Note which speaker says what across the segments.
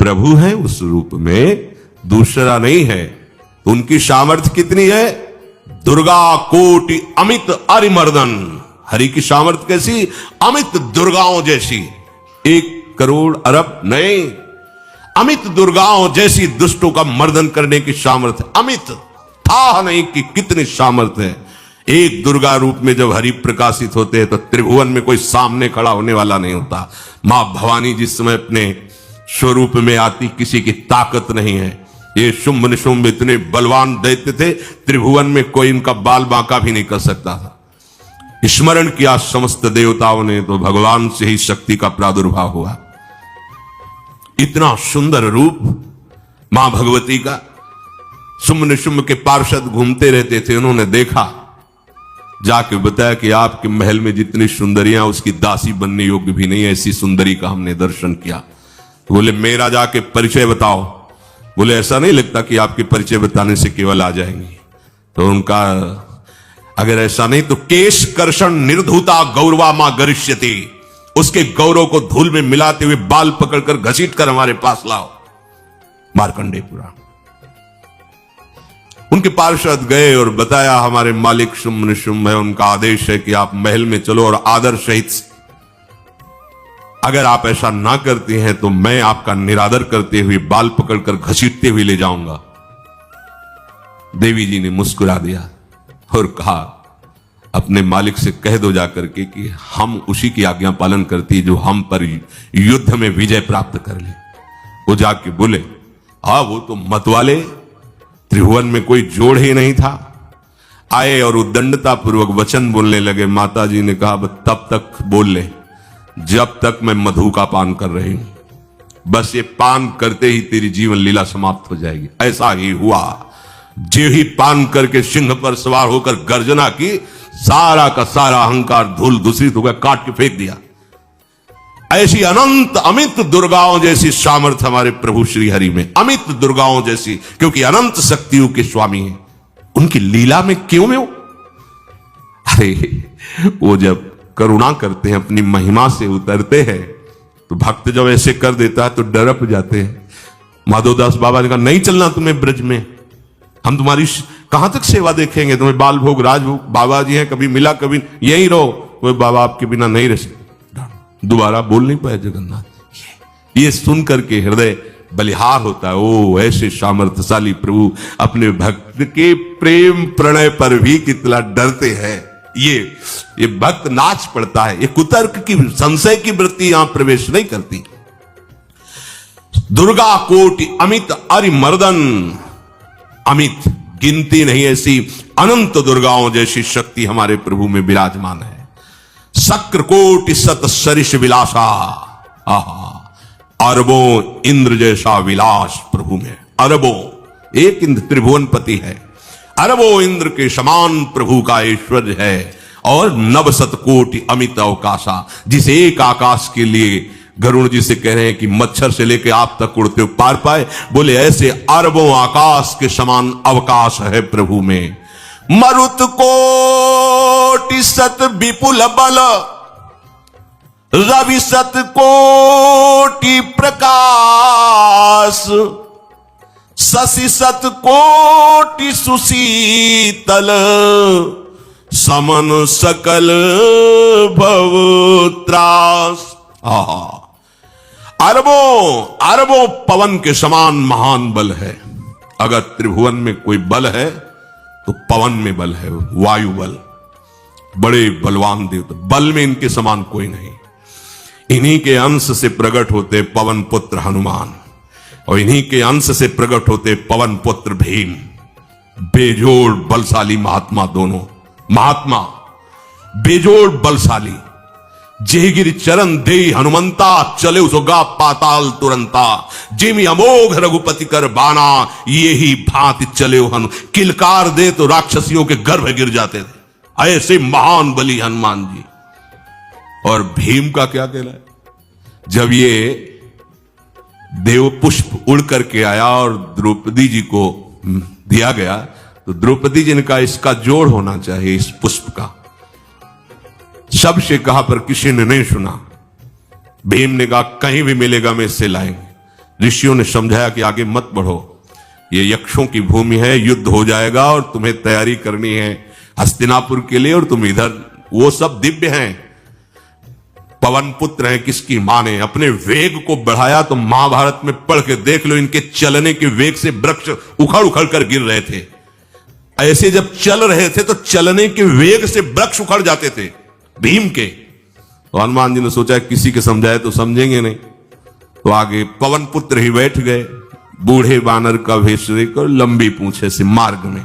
Speaker 1: प्रभु है उस रूप में, दूसरा नहीं है। उनकी सामर्थ्य कितनी है? दुर्गा कोटि अमित अरिमर्दन। हरि की सामर्थ्य कैसी? अमित दुर्गाओं जैसी। 1 करोड़ अरब नहीं, अमित दुर्गाओं जैसी दुष्टों का मर्दन करने की सामर्थ्य। अमित था नहीं कि कितनी सामर्थ्य है। एक दुर्गा रूप में जब हरि प्रकाशित होते हैं तो त्रिभुवन में कोई सामने खड़ा होने वाला नहीं होता। मां भवानी जिस समय अपने स्वरूप में आती, किसी की ताकत नहीं है। ये शुंभ निशुंभ इतने बलवान दैत्य थे, त्रिभुवन में कोई इनका बाल बांका भी नहीं कर सकता था। स्मरण किया समस्त देवताओं ने तो भगवान से ही शक्ति का प्रादुर्भाव हुआ। इतना सुंदर रूप मां भगवती का। शुंभ निशुंभ के पार्षद घूमते रहते थे, उन्होंने देखा, जाके बताया कि आपके महल में जितनी सुंदरियां उसकी दासी बनने योग्य भी नहीं है, ऐसी सुंदरी का हमने दर्शन किया। बोले मेरा जाके परिचय बताओ। बोले ऐसा नहीं लगता कि आपके परिचय बताने से केवल आ जाएंगी। तो उनका अगर ऐसा नहीं तो केश कर्षण निर्धुता गौरवा मां गरिष्यति, उसके गौरव को धूल में मिलाते हुए बाल पकड़कर घसीट कर हमारे पास लाओ। मार्कंडेय पुराण। उनके पार्षद गए और बताया हमारे मालिक शुंभ निशुंभ है, उनका आदेश है कि आप महल में चलो और आदर सहित, अगर आप ऐसा ना करते हैं तो मैं आपका निरादर करते हुए बाल पकड़कर घसीटते हुए ले जाऊंगा। देवी जी ने मुस्कुरा दिया और कहा अपने मालिक से कह दो जाकर के कि हम उसी की आज्ञा पालन करती जो हम पर युद्ध में विजय प्राप्त कर ले। वो जाके बोले हाँ वो तो मतवाले, त्रिभुवन में कोई जोड़ ही नहीं था। आए और उद्दंडता पूर्वक वचन बोलने लगे। माता जी ने कहा तब तक बोल ले जब तक मैं मधु का पान कर रही हूं। बस ये पान करते ही तेरी जीवन लीला समाप्त हो जाएगी। ऐसा ही हुआ। जो ही पान करके सिंह पर सवार होकर गर्जना की, सारा का सारा अहंकार धूल दूषित हो गया, काट के फेंक दिया। ऐसी अनंत अमित दुर्गाओं जैसी सामर्थ्य हमारे प्रभु श्री हरि में, अमित दुर्गाओं जैसी, क्योंकि अनंत शक्तियों के स्वामी हैं। उनकी लीला में क्यों में हो? अरे वो जब करुणा करते हैं, अपनी महिमा से उतरते हैं, तो भक्त जब ऐसे कर देता है तो डरप जाते हैं। माधवदास बाबा ने कहा नहीं चलना तुम्हें ब्रज में, हम तुम्हारी कहां तक सेवा देखेंगे, तुम्हें बाल भोग राजभोग। बाबा जी हैं, कभी मिला कभी यही रहो। वो बाबा आपके बिना नहीं रह सकते। दोबारा बोल नहीं पाए जगन्नाथ। ये सुन करके हृदय बलिहार होता है। ओ ऐसे सामर्थ्यशाली प्रभु अपने भक्त के प्रेम प्रणय पर भी कितना डरते हैं। ये भक्त नाच पड़ता है। ये कुतर्क की संशय की वृत्ति यहां प्रवेश नहीं करती। दुर्गा कोटि अमित अरिमर्दन। अमित गिनती नहीं, ऐसी अनंत दुर्गाओं जैसी शक्ति हमारे प्रभु में विराजमान है। शक्र कोटि सत सरिष विलासा। आहा, अरबों इंद्र जैसा विलास प्रभु में। अरबों, एक इंद्र त्रिभुवनपति है, अरबों इंद्र के समान प्रभु का ऐश्वर्य है। और नव शत कोटि अमित अवकाशा, जिस एक आकाश के लिए गरुड़ जी से कह रहे हैं कि मच्छर से लेकर आप तक उड़ते हो पार पाए, बोले ऐसे अरबों आकाश के समान अवकाश है प्रभु में। मरुत कोटि सत विपुल बल, रवि सत कोटि प्रकाश, शशि सत कोटि सुशीतल, समन सकल भव त्रास। अरबों पवन के समान महान बल है। अगर त्रिभुवन में कोई बल है तो पवन में बल है, वायु बल। बड़े बलवान देवता, बल में इनके समान कोई नहीं। इन्हीं के अंश से प्रकट होते पवन पुत्र हनुमान, और इन्हीं के अंश से प्रकट होते पवन पुत्र भीम। बेजोड़ बलशाली महात्मा दोनों। महात्मा बेजोड़ बलशाली। जेगिर चरण दे हनुमंता, चले उसोगा पाताल तुरंता। जिमि अमोघ रघुपति कर बाना, ये ही भांति चले हनु। किलकार दे तो राक्षसियों के गर्भ गिर जाते थे। ऐसे महान बली हनुमान जी। और भीम का क्या कहना है? जब ये देव पुष्प उड़ करके आया और द्रौपदी जी को दिया गया, तो द्रौपदी जी ने कहा इसका जोड़ होना चाहिए, इस पुष्प का। सबसे कहा पर किसी ने नहीं सुना। भीम ने कहा कहीं भी मिलेगा मैं इससे लाएंगे। ऋषियों ने समझाया कि आगे मत बढ़ो, ये यक्षों की भूमि है, युद्ध हो जाएगा और तुम्हें तैयारी करनी है हस्तिनापुर के लिए, और तुम इधर, वो सब दिव्य हैं, पवन पुत्र हैं, किसकी मां ने अपने वेग को बढ़ाया। तो महाभारत में पढ़ के देख लो, इनके चलने के वेग से वृक्ष उखड़ उखड़ कर गिर रहे थे। ऐसे जब चल रहे थे तो चलने के वेग से वृक्ष उखड़ जाते थे भीम के। तो हनुमान जी ने सोचा किसी के समझाए तो समझेंगे नहीं, तो आगे पवन पुत्र ही बैठ गए, बूढ़े बानर का भेष लेकर, लंबी पूंछे से। मार्ग में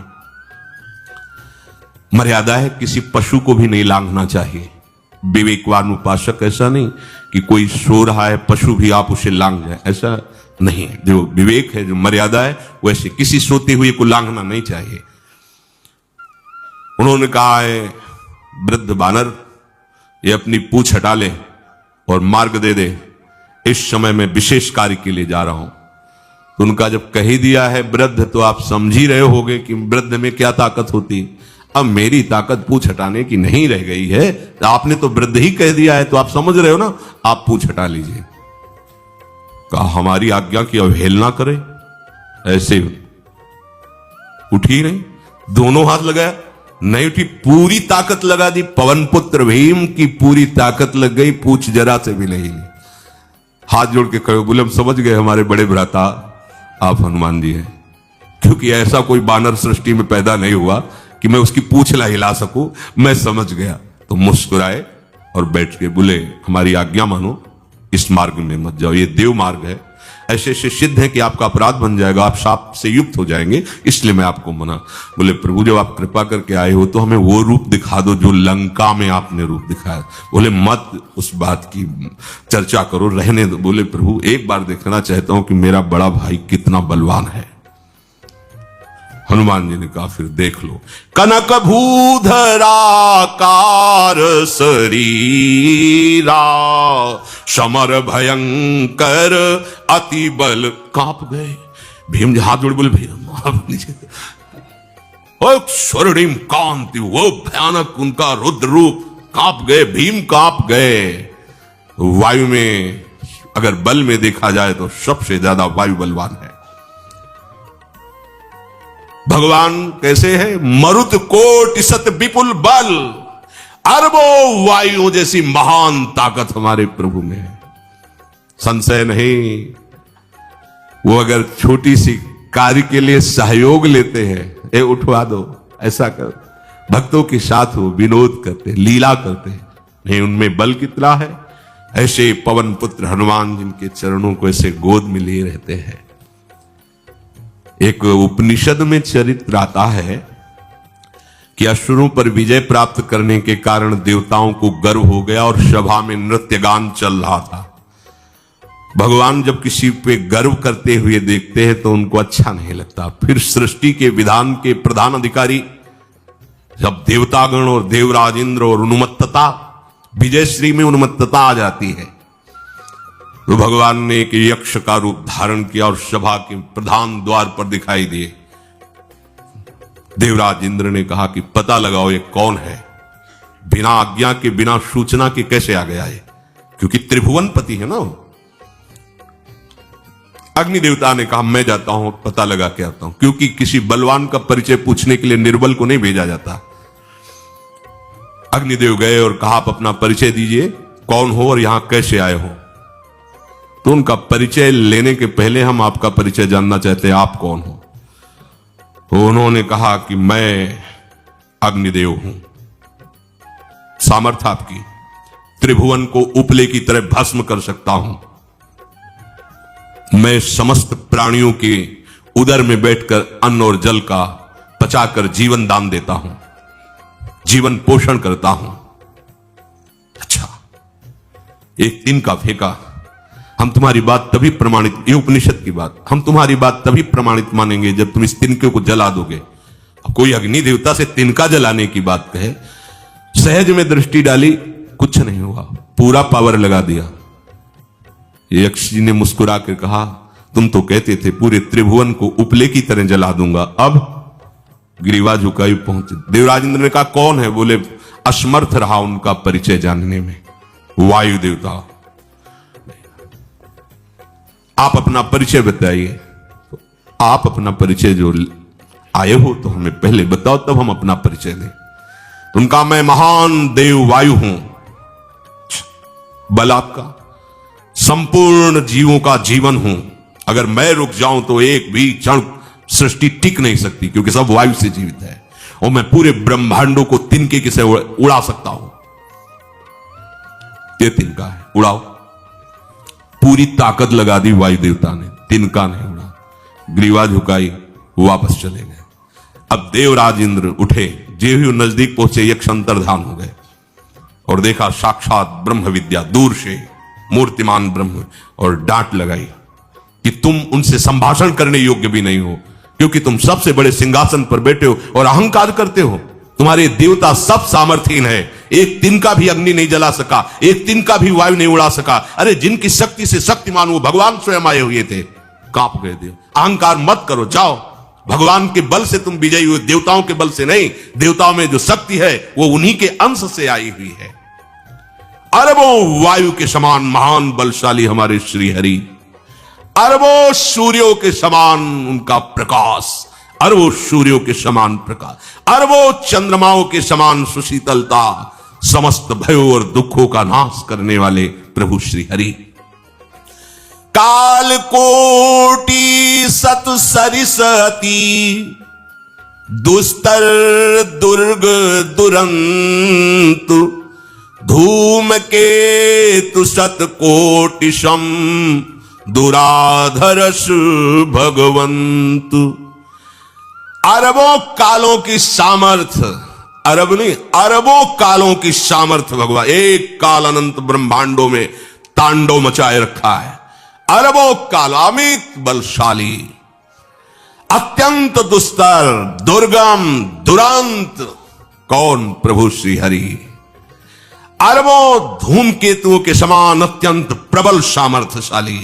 Speaker 1: मर्यादा है, किसी पशु को भी नहीं लांघना चाहिए। विवेकवान उपासक ऐसा नहीं कि कोई सो रहा है पशु भी आप उसे लांघ जाए, ऐसा नहीं है। जो विवेक है, जो मर्यादा है, वैसे किसी सोते हुए को लांघना नहीं चाहिए। उन्होंने कहा है वृद्ध बानर, ये अपनी पूंछ हटा ले और मार्ग दे दे, इस समय मैं विशेष कार्य के लिए जा रहा हूं। तो उनका जब कह ही दिया है वृद्ध, तो आप समझ ही रहे होंगे कि वृद्ध में क्या ताकत होती। अब मेरी ताकत पूंछ हटाने की नहीं रह गई है, आपने तो वृद्ध ही कह दिया है, तो आप समझ रहे हो ना, आप पूंछ हटा लीजिए। कहा हमारी आज्ञा की अवहेलना करे, ऐसे उठी नहीं, दोनों हाथ लगाया, नहीं उठी, पूरी ताकत लगा दी। पवन पुत्र भीम की पूरी ताकत लग गई, पूछ जरा से भी नहीं ली। हाथ जोड़ के कहे, बोले हम समझ गए हमारे बड़े भ्राता आप हनुमान जी हैं, क्योंकि ऐसा कोई बानर सृष्टि में पैदा नहीं हुआ कि मैं उसकी पूंछ ला हिला सकूं, मैं समझ गया। तो मुस्कुराए और बैठ के बोले हमारी आज्ञा मानो, इस मार्ग में मत जाओ, ये देव मार्ग है, ऐसे ऐसे सिद्ध है कि आपका अपराध बन जाएगा, आप शाप से युक्त हो जाएंगे, इसलिए मैं आपको मना। बोले प्रभु जब आप कृपा करके आए हो तो हमें वो रूप दिखा दो जो लंका में आपने रूप दिखाया। बोले मत उस बात की चर्चा करो, रहने दो। बोले प्रभु एक बार देखना चाहता हूं कि मेरा बड़ा भाई कितना बलवान है। हनुमान जी ने कहा फिर देख लो। कनक भूधराकार शरीरा, समर भयंकर अति बल, कांप गए। भीम जी हाथ जोड़ बोले भैया नीचे, स्वर्णिम कांति, वो भयानक उनका रुद्र रूप, कांप गए, भीम कांप गए। वायु में अगर बल में देखा जाए तो सबसे ज्यादा वायु बलवान है। भगवान कैसे है? मरुत कोटि सत विपुल बल, अरबों वायुओं जैसी महान ताकत हमारे प्रभु में है, संशय नहीं। वो अगर छोटी सी कार्य के लिए सहयोग लेते हैं, ए उठवा दो, ऐसा कर, भक्तों के साथ वो विनोद करते, लीला करते, नहीं उनमें बल कितना है। ऐसे पवन पुत्र हनुमान जिनके चरणों को ऐसे गोद में लिए रहते हैं। एक उपनिषद में चरित्र आता है कि असुरों पर विजय प्राप्त करने के कारण देवताओं को गर्व हो गया और सभा में नृत्य गान चल रहा था। भगवान जब किसी पे गर्व करते हुए देखते हैं तो उनको अच्छा नहीं लगता। फिर सृष्टि के विधान के प्रधान अधिकारी जब देवतागण और देवराज इंद्र और उन्मत्तता, विजयश्री में उन्मत्तता आ जाती है, तो भगवान ने एक यक्ष का रूप धारण किया और सभा के प्रधान द्वार पर दिखाई दिए। देवराज इंद्र ने कहा कि पता लगाओ ये कौन है, बिना आज्ञा के, बिना सूचना के कैसे आ गया है, क्योंकि त्रिभुवनपति है ना। अग्नि देवता ने कहा मैं जाता हूं, पता लगा के आता हूं, क्योंकि किसी बलवान का परिचय पूछने के लिए निर्बल को नहीं भेजा जाता। अग्निदेव गए और कहा आप अपना परिचय दीजिए, कौन हो और यहां कैसे आए हो। तो उनका परिचय लेने के पहले हम आपका परिचय जानना चाहते हैं, आप कौन हो। तो उन्होंने कहा कि मैं अग्निदेव हूं, सामर्थ्य आपकी, त्रिभुवन को उपले की तरह भस्म कर सकता हूं। मैं समस्त प्राणियों के उदर में बैठकर अन्न और जल का पचाकर जीवन दान देता हूं, जीवन पोषण करता हूं। अच्छा, एक दिन का फेंका, हम तुम्हारी बात तभी प्रमाणित, ये उपनिषद की बात, हम तुम्हारी बात तभी प्रमाणित मानेंगे जब तुम इस तिनके को जला दोगे। अब कोई अग्नि देवता से तिनका जलाने की बात कहे, सहज में दृष्टि डाली, कुछ नहीं हुआ, पूरा पावर लगा दिया। यक्ष जी ने मुस्कुरा कर कहा तुम तो कहते थे पूरे त्रिभुवन को उपले की तरह जला दूंगा, अब ग्रीवा झुकाई पहुंचे। देवराज इंद्र ने कहा कौन है? बोले असमर्थ रहा उनका परिचय जानने में, वायु देवता। आप अपना परिचय बताइए। तो आप अपना परिचय जो आए हो तो हमें पहले बताओ, तब हम अपना परिचय दें। उनका मैं महान देव वायु हूं, बल आपका, संपूर्ण जीवों का जीवन हूं। अगर मैं रुक जाऊं तो एक भी क्षण सृष्टि टिक नहीं सकती, क्योंकि सब वायु से जीवित है और मैं पूरे ब्रह्मांडों को तिनके से उड़ा सकता हूं। ये तिनका है, उड़ाओ। पूरी ताकत लगा दी वायु देवता ने, तिनका नहीं उड़ा। ग्रीवा झुकाई, वापस चले गए। अब देवराज इंद्र उठे, जे ही नजदीक पहुंचे यक्ष अंतर्धान हो गए और देखा साक्षात ब्रह्म विद्या दूर से मूर्तिमान ब्रह्म, और डांट लगाई कि तुम उनसे संभाषण करने योग्य भी नहीं हो, क्योंकि तुम सबसे बड़े सिंहासन पर बैठे हो और अहंकार करते हो। तुम्हारे देवता सब सामर्थ्यहीन है, एक तिनका भी अग्नि नहीं जला सका, एक तिनका भी वायु नहीं उड़ा सका। अरे जिनकी शक्ति से शक्तिमान वो भगवान स्वयं आए हुए थे, कांप गए देव। अहंकार मत करो, जाओ। भगवान के बल से तुम विजयी हुए, देवताओं के बल से नहीं। देवताओं में जो शक्ति है वो उन्हीं के अंश से आई हुई है। अरबों वायु के समान महान बलशाली हमारे श्री हरि, अरबों सूर्यों के समान उनका प्रकाश, अरबों सूर्यों के समान प्रकाश, अरबों चंद्रमाओं के समान सुशीतलता, समस्त भयों और दुखों का नाश करने वाले प्रभु श्री हरि। काल कोटि सत सरिसती, दुस्तर दुर्ग दुरंत, धूम केतु सत कोटिशम, दुराधरस भगवंत। अरबों कालों की सामर्थ्य, अरब नहीं अरबों कालों की सामर्थ्य भगवान एक काल अनंत ब्रह्मांडों में तांडव मचाए रखा है। अरबों काल, अमित बलशाली, अत्यंत दुस्तर, दुर्गम, दुरांत। कौन? प्रभु श्री हरि। अरबों धूमकेतुओं के समान अत्यंत प्रबल सामर्थ्यशाली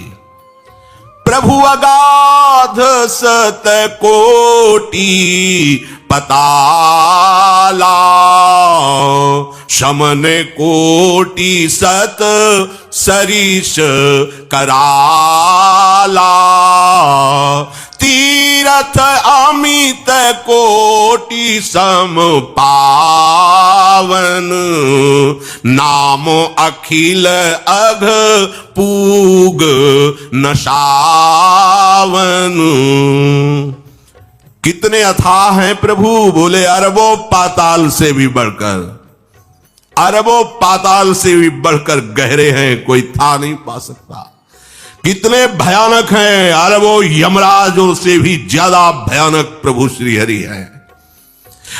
Speaker 1: प्रभु, अगाध सत कोटि पताला, शमन कोटि सत सरिष कराला, तीरथ अमित कोटि सम पावन, नाम अखिल अघ पूग नशावन। कितने अथाह हैं प्रभु, बोले अरबों पाताल से भी बढ़कर, अरबों पाताल से भी बढ़कर गहरे हैं, कोई था नहीं पा सकता। कितने भयानक हैं, अरबों यमराजों से भी ज्यादा भयानक प्रभु श्री हरि हैं।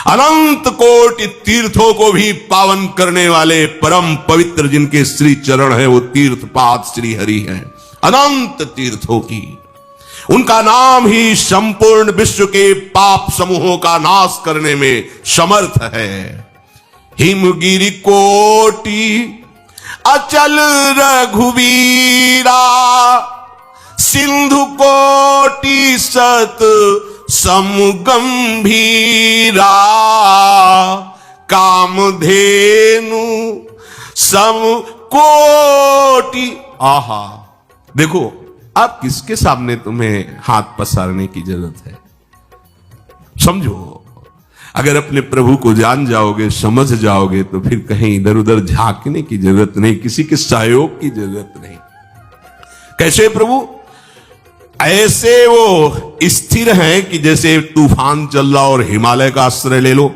Speaker 1: अनंत कोटि तीर्थों को भी पावन करने वाले परम पवित्र जिनके श्री चरण हैं, वो तीर्थपाद श्री हरि हैं। अनंत तीर्थों की उनका नाम ही संपूर्ण विश्व के पाप समूहों का नाश करने में समर्थ है। हिमगिरि कोटि अचल रघुवीरा, सिंधु कोटि सत समगंभीरा, कामधेनु सम कोटि। आहा, देखो आप किसके सामने तुम्हें हाथ पसारने की जरूरत है? समझो, अगर अपने प्रभु को जान जाओगे, समझ जाओगे, तो फिर कहीं इधर उधर झांकने की जरूरत नहीं, किसी के सहयोग की जरूरत नहीं। कैसे प्रभु? ऐसे वो स्थिर हैं कि जैसे तूफान चल रहा और हिमालय का आश्रय ले लो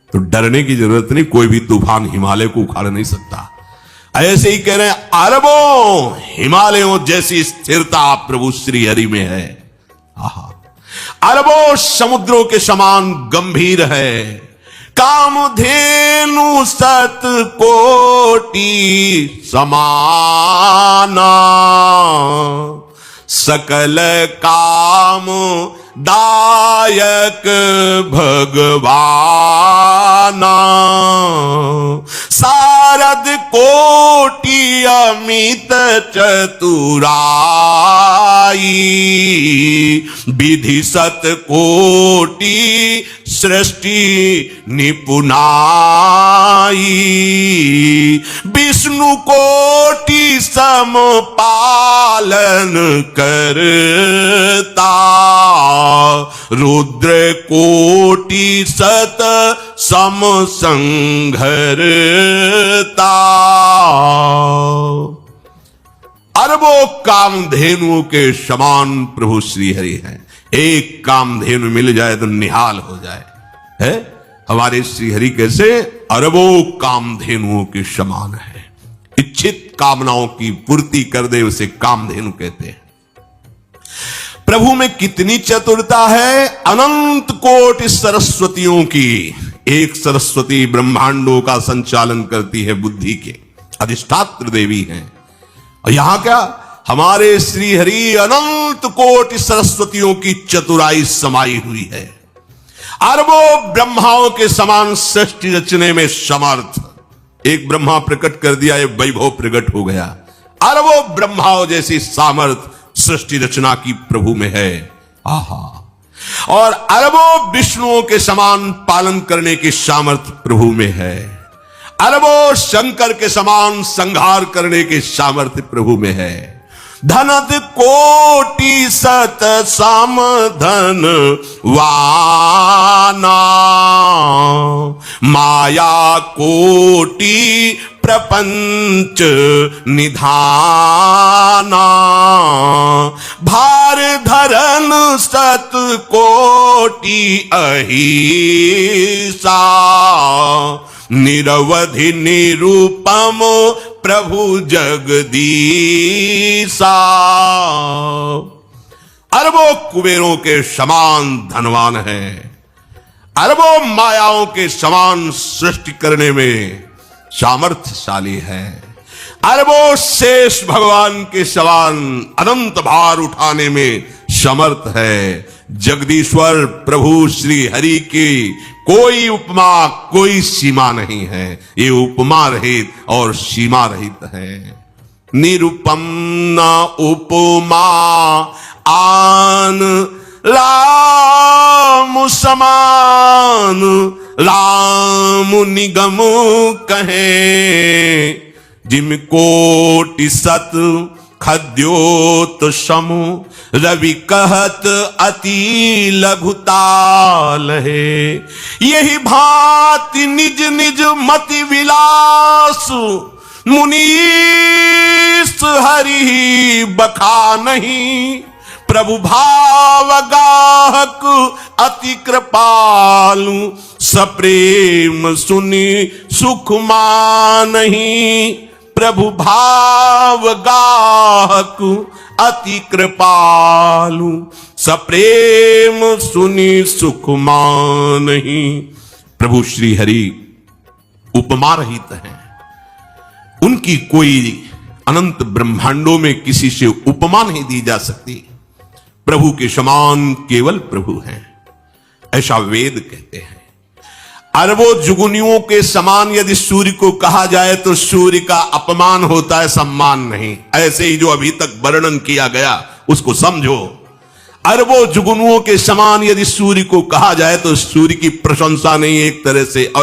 Speaker 1: तो डरने की जरूरत नहीं, कोई भी तूफान हिमालय को उखाड़ नहीं सकता। ऐसे ही कह रहे हैं, अरबों हिमालयों जैसी स्थिरता प्रभु श्री हरि में है। आहा, अरबों समुद्रों के समान गंभीर है। कामधेनु सत कोटि समाना, सकल काम दायक भगवाना, सारद कोटि अमित चतुराई, विधि सत कोटि सृष्टि निपुणाई, विश्व विष्णु कोटि सम पालन करता, रुद्र कोटि सत सम संघरता। अरबों कामधेनुओं के समान प्रभु श्री हरि हैं। एक कामधेनु मिल जाए तो निहाल हो जाए। है हमारे श्री हरि कैसे? अरबों कामधेनुओं के समान है। इच्छित कामनाओं की पूर्ति कर दे उसे कामधेनु कहते हैं। प्रभु में कितनी चतुरता है! अनंत कोटि सरस्वतियों की एक सरस्वती ब्रह्मांडों का संचालन करती है, बुद्धि के अधिष्ठात्र देवी हैं। और यहां क्या, हमारे श्री हरि अनंत कोटि सरस्वतियों की चतुराई समाई हुई है। अरबों ब्रह्माओं के समान सृष्टि रचने में समर्थ। एक ब्रह्मा प्रकट कर दिया, एक वैभव प्रकट हो गया। अरबों ब्रह्माओं जैसी सामर्थ सृष्टि रचना की प्रभु में है। आहा! और अरबों विष्णुओं के समान पालन करने की सामर्थ प्रभु में है। अरबों शंकर के समान संहार करने की सामर्थ्य प्रभु में है। धनत कोटि सत सम धन वाना, माया कोटि प्रपंच निधाना, भार धरन सत कोटि अहिसा, निरवधि निरूपम प्रभु जगदीसा। अरबों कुबेरों के समान धनवान है। अरबों मायाओं के समान सृष्टि करने में सामर्थ्यशाली है। अरबों शेष भगवान के समान अनंत भार उठाने में समर्थ है। जगदीश्वर प्रभु श्री हरि की कोई उपमा, कोई सीमा नहीं है। ये उपमा रहित और सीमा रहित है। निरुपम न उपमा आन राम समान, राम निगम कहे, जिम कोटि सत खद्योत समु, रवि कहत अति लघुताल है। यही भांति निज निज मति विलास, मुनीस हरि बखा नहीं। प्रभु भाव गाहक अति कृपालु, सप्रेम सुनि सुख मानहि। प्रभु भाव गाहक अति कृपालु, सप्रेम सुनि सुख मानहि। प्रभु श्री हरि उपमा रहित हैं। उनकी कोई अनंत ब्रह्मांडों में किसी से उपमा नहीं दी जा सकती। प्रभु के समान केवल प्रभु हैं, ऐसा वेद कहते हैं। अरबों जुगुनियों के समान यदि सूर्य को कहा जाए तो सूर्य का अपमान होता है, सम्मान नहीं। ऐसे ही जो अभी तक वर्णन किया गया उसको समझो। अरबों जुगनुओं के समान यदि सूर्य को कहा जाए तो सूर्य की प्रशंसा नहीं, एक तरह से